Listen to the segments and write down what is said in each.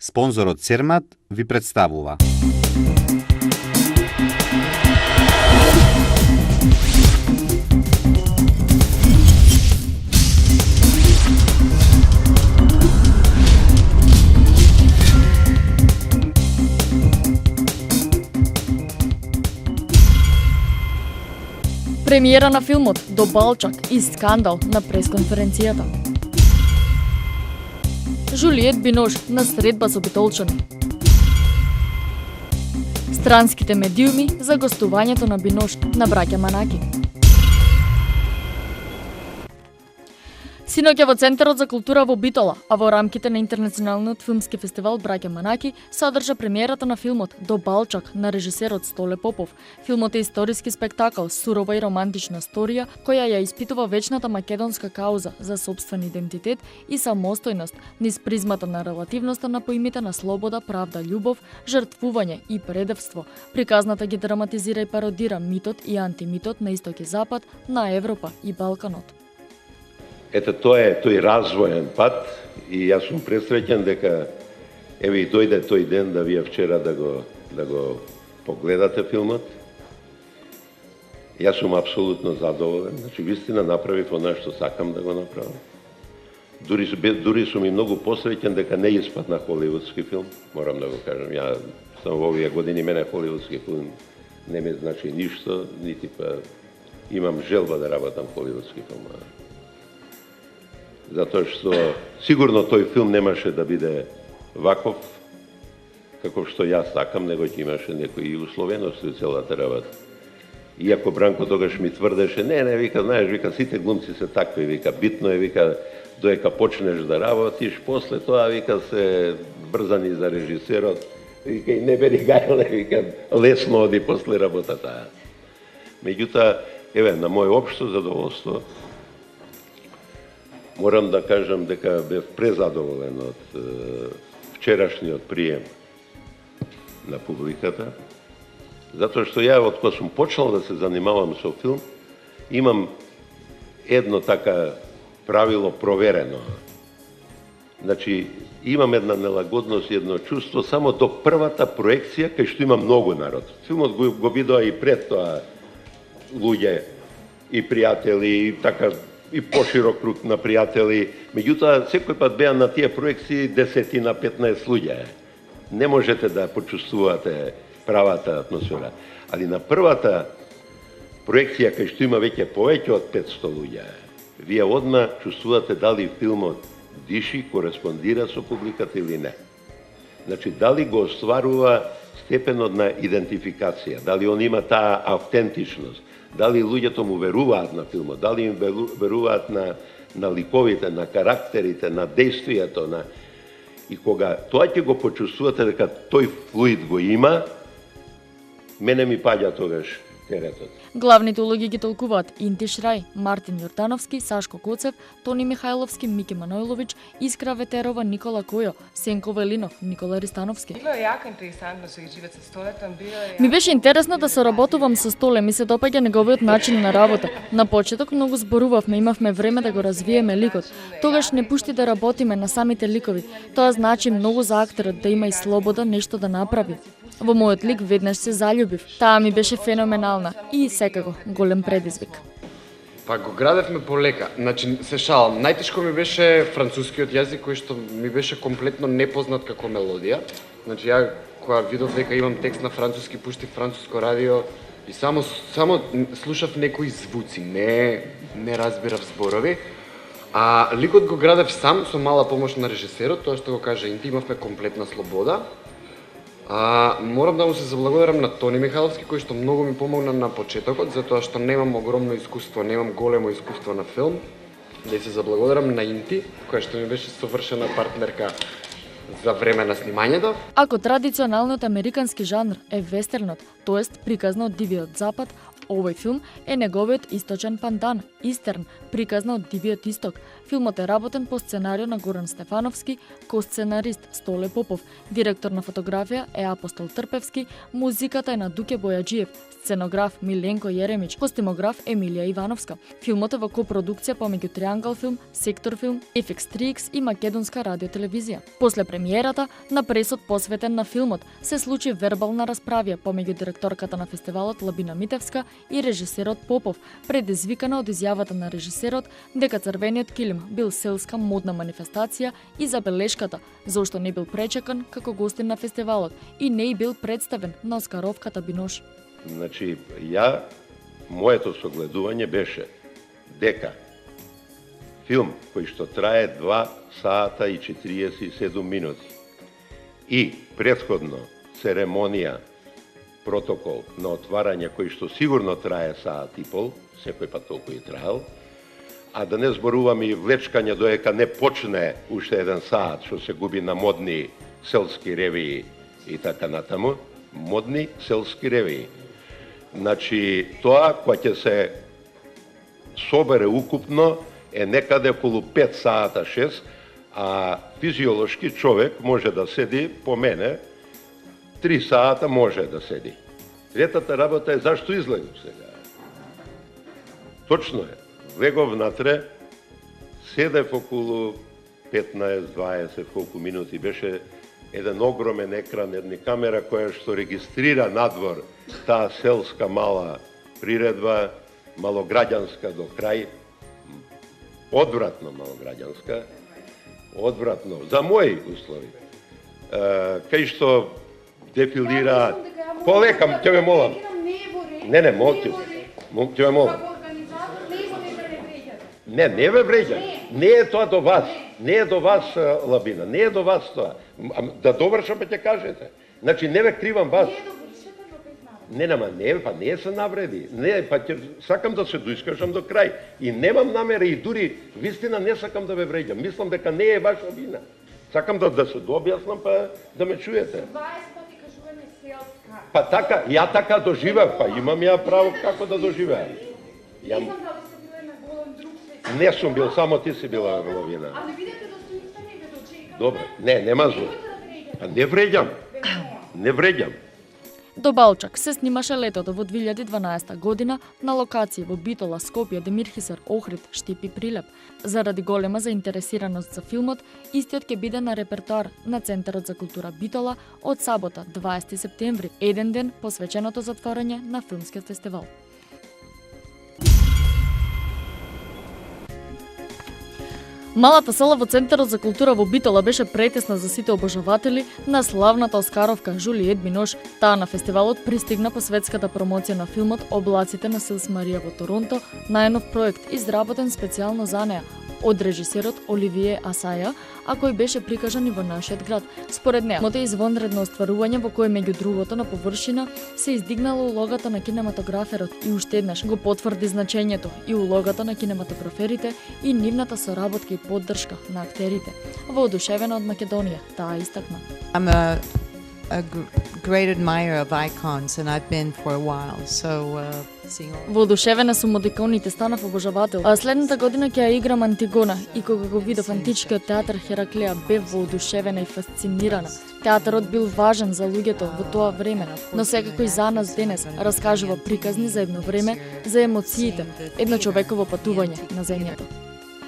Спонзорот Цермат ви представува. Премиера на филмот До Балчак и скандал на пресконференцијата. Жулиет Бинош на средба со битолчани. Странските медиуми за гостувањето на Бинош на браќа Манаки. Синоќа во Центарот за култура во Битола, а во рамките на Интернационалниот филмски фестивал Браќа Манаки, се одржа премиерата на филмот До Балчак на режисерот Столе Попов. Филмот е историски спектакл, сурова и романтична сторија, која ја испитува вечната македонска кауза за сопствен идентитет и самостојност низ призмата на релативноста на поимите на слобода, правда, љубов, жртвување и предевство. Приказната ги драматизира и пародира митот и антимитот на Исток и Запад, на Европа и Балканот. Ето тоа е тој развоен пат и јас сум пресреќен дека еве и дојде тој ден да вие вчера да го погледате филмот. Јас сум апсолутно задоволен. Значи вистина направив она што сакам да го направам. Дури сум и многу посреќен дека не испадна холивудски филм, морам да го кажам. Ја сам во овие години мене холивудски филм не ме значи ништо, нити па имам желба да работам холивудски филм. Затоа што сигурно тој филм немаше да биде ваков, како што јас сакам, него ќе имаше некои условености у целата работа. Иако Бранко тогаш ми тврдеше, не, вика, знаеш, вика, сите глумци се такви, вика, битно е, вика, доека почнеш да работиш, после тоа, вика, се брзани за режисерот, вика, и не бери гајле, вика, лесно оди после работата. Меѓутоа, еве, на моје општо задоволство, морам да кажам дека бев презадоволен од вчерашниот прием на публиката, затоа што ја од кога сум почнал да се занимавам со филм, имам едно така правило проверено. Значи, имам една нелагодност, едно чувство само до првата проекција кај што има многу народ. Филмот го видоа и пред тоа луѓе и пријатели и така и поширок круг на пријатели, меѓутоа секој пат беа на тие проекции 10 на 15 луѓе. Не можете да почувствувате правата атмосфера. Али на првата проекција кај што има веќе повеќе од 500 луѓе, вие одма чувствувате дали филмот диши, кореспондира со публиката или не. Значи, дали го остварува степенот на идентификација, дали он има таа автентичност, дали луѓето му веруваат на филмот, дали им веруваат на ликовите, на карактерите, на действието, и кога тоа ќе го почувствувате дека тој флуид го има, мене ми паѓа тогаш теретот. Главните улоги ги толкуваат Инти Шрај, Мартин Јордановски, Сашко Коцев, Тони Михајловски, Мики Манојловиќ, Искра Ветерова, Никола Којо, Сенко Велинов, Никола Ристановски. Било е јако интересантно со живеат со Столетом, Ми беше интересно да соработувам со Столе, ми се допаѓа неговиот начин на работа. На почеток многу зборувавме, имавме време да го развиеме ликот. Тогаш не пушти да работиме на самите ликови. Тоа значи многу за актерот да има и слобода нешто да направи. Во мојот лик веднаш се заљубив. Таа ми беше феноменална и секако голем предизвик. Па го градевме полека. Значи, се шалам. Најтешко ми беше францускиот јазик, кој што ми беше комплетно непознат како мелодија. Значи, ја кога видов дека имам текст на француски, пуштив француско радио и само слушав некои звуци, не разбирав зборови. А ликот го градев сам со мала помош на режисерот, тоа што го кажа Инти, имавме комплетна слобода. Морам да му се заблагодарам на Тони Михайловски, кој што многу ми помогна на почетокот, затоа што немам огромно искуство, немам големо искуство на филм. Да се заблагодарам на Инти, која што ми беше совршена партнерка за време на снимањето. Ако традиционалниот американски жанр е вестернот, тоест приказна од Дивиот Запад, Овој филм е неговиот источен пандан, Истерн, приказна од Дивиот исток. Филмот е работен по сценарио на Горан Стефановски, ко-сценарист Столе Попов, директор на фотографија е Апостол Трпевски, музиката е на Дуке Бојаджиев, сценограф Миленко Јеремич, костимограф Емилија Ивановска. Филмот е во копродукција помеѓу Триангл филм, Сектор филм, FX3X и Македонска радиотелевизија. После премиерата, на пресот посветен на филмот, се случи вербална расправија помеѓу директорката на фестивалот Лабина Митевска и режисерот Попов, предизвикана од изјавата на режисерот дека Црвениот килим бил селска модна манифестација и забелешката зошто не бил пречекан како гостин на фестивалот и не и бил представен на Оскаровката Бинош. Значи, моето согледување беше дека филм кој што трае 2 сата и 47 минути и претходно церемонија, протокол на отварање кој што сигурно трае саат и пол, секој пат толку и траел, а да не зборуваме и влечкање доека не почне уште еден саат, што се губи на модни селски ревии и така натаму, модни селски ревии. Значи, тоа кој ќе се собере укупно е некаде околу 5 саата 6, а физиолошки човек може да седи, по мене, 3 саата може да седи. Третата работа е зашто излегов сега. Точно е. Влегов внатре, седев околу 15-20 колку минути, беше еден огромен екран, една камера која што регистрира надвор таа селска мала приредба, малограѓанска до крај, одвратно малограѓанска, одвратно, за мои услови, кај што дефилира... Полека, ќе ме молам. Не, молам. Ќе ме молам. Не ве вреќам. Не е тоа до вас. Не е до вас, Лабина. Не е до вас тоа. Да довршам па ќе кажете. Значи, не ве кривам вас. Не се навреди. Не, па ќе сакам да се доискажам до крај. И немам намера и дури вистина не сакам да ве вреќам. Мислам дека не е ваша вина. Сакам да се дообјаснам па да ме чуете. 20 пати кажуваме селска. Па така, ја така доживеав, па имам ја право како да доживеам. Не сум бил, само ти си била Лавина. А не видите достоинство не ве дочека. Добре, нема зло. А не вреѓам. До Балчак се снимаше летото во 2012 година на локации во Битола, Скопје, Демирхисар, Охрид, Штип и Прилеп. Заради голема заинтересираност за филмот, истиот ќе биде на репертоар на Центарот за култура Битола од сабота 20 септември, еден ден посвеченото затворање на филмскиот фестивал. Малата сала во Центарот за култура во Битола беше претесна за сите обожаватели на славната Оскаровка Жулиет Бинош. Таа на фестивалот пристигна по светската промоција на филмот Облаците на Силс Марија во Торонто, најнов проект изработен специјално за неа од режисерот Оливие Асаја, а кој беше прикажан и во нашиот град. Според неа, филмот е извонредно остварување во кое меѓу другото на површина се издигнала улогата на кинематограферот и уште еднаш го потврди значењето и улогата на кинематограферите и нивната соработка и поддршка на актерите. Воодушевена од Македонија, таа истакна. I'm a great admirer of icons and I've been for a while, so seeing all... Воодушевена сум од иконите, станав обожавател. А следната година ќе ја играм Антигона и кога го видов античкиот театар Хераклеја, бев воодушевена и фасцинирана. Театарот бил важен за луѓето во тоа време, но секако и за нас денес раскажува приказни за едно време, за емоциите, едно човеково патување на земјата.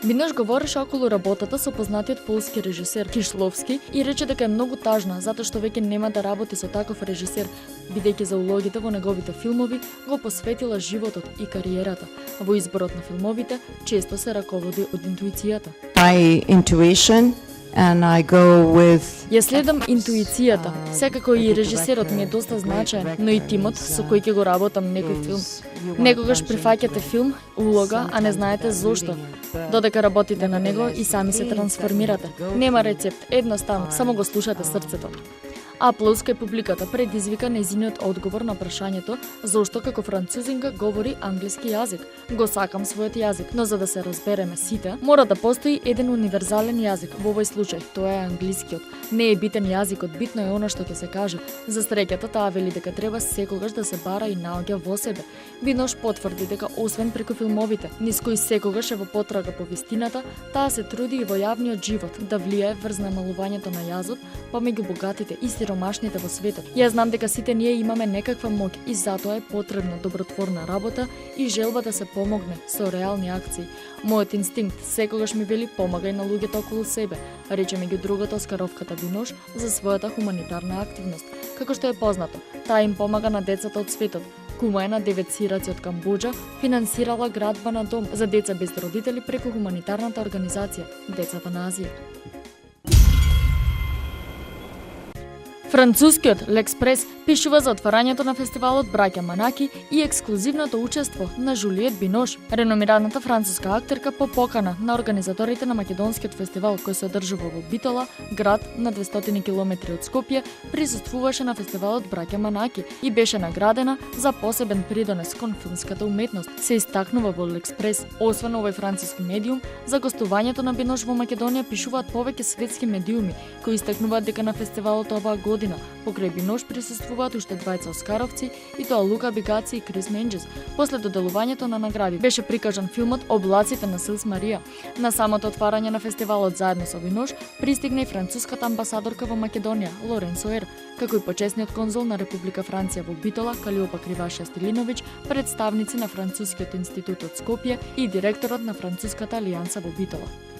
Бинош говореше околу работата со познатиот полски режисер Кишловски и рече дека е многу тажна затоа што веќе нема да работи со таков режисер, бидејќи за улогите во неговите филмови го посветила животот и кариерата. Во изборот на филмовите често се раководи од интуицијата. My intuition and I go with... Ја следам интуицијата. Секако и режисерот ми е доста значаен, но и тимот со кој ќе го работам некој филм. Некогаш прифаќате филм, улога, а не знаете зошто. Додека работите на него и сами се трансформирате. Нема рецепт, едноставно, само го слушате срцето. А плюс кај публиката предизвика нејзиниот одговор на прашањето зошто како французинка говори англиски јазик. Го сакам својот јазик, но за да се разбереме сите, мора да постои еден универзален јазик. Во овој случај тоа е англискиот. Не е битен јазикот, битно е она што ќе се каже. За среќата таа вели дека треба секогаш да се бара и наоѓа во себе. Бинош потврди дека освен преку филмовите, низ кои секогаш е во потрага по вистината, таа се труди и во јавниот живот да влијае врз намалувањето на јазот помеѓу богатите и сиромашните во светот. Ја знам дека сите ние имаме некаква моќ и затоа е потребна добротворна работа и желба да се помогне со реални акции. Мојот инстинкт секогаш ми вели помагај на луѓето околу себе, рече меѓу другото Оскаровката Бинош за својата хуманитарна активност. Како што е познато, таа им помага на децата од светот. Кума е на 9 сираци од Камбоџа, финансирала градба на дом за деца без родители преку хуманитарната организација Децата на Азија. Францускиот L'Express пишува за отварањето на фестивалот Браќа Манаки и ексклузивното учество на Жулиет Бинош, реномираната француска актерка по покана на организаторите на македонскиот фестивал кој се одржува во Битола, град на 200 километри од Скопје, присуствуваше на фестивалот Браќа Манаки и беше наградена за посебен придонес кон филмската уметност. Се истакнува во L'Express, освен овој француски медиум, за гостувањето на Бинош во Македонија пишуваат повеќе светски медиуми кои истакнуваат дека на фестивалот оваа година покрај Бинош присуствуваат уште двајца оскаровци, и тоа Лука Бигаци и Крис Менџес. После доделувањето на награди беше прикажан филмот Облаците на Силс Марија. На самото отварање на фестивалот заедно со Бинош пристигна и француската амбасадорка во Македонија Лоренцо Ер, како и почесниот конзул на Република Франција во Битола Калиопа Кривашија Стилиновиќ, представници на Францускиот институт од Скопје и директорот на Француската алијанса во Битола.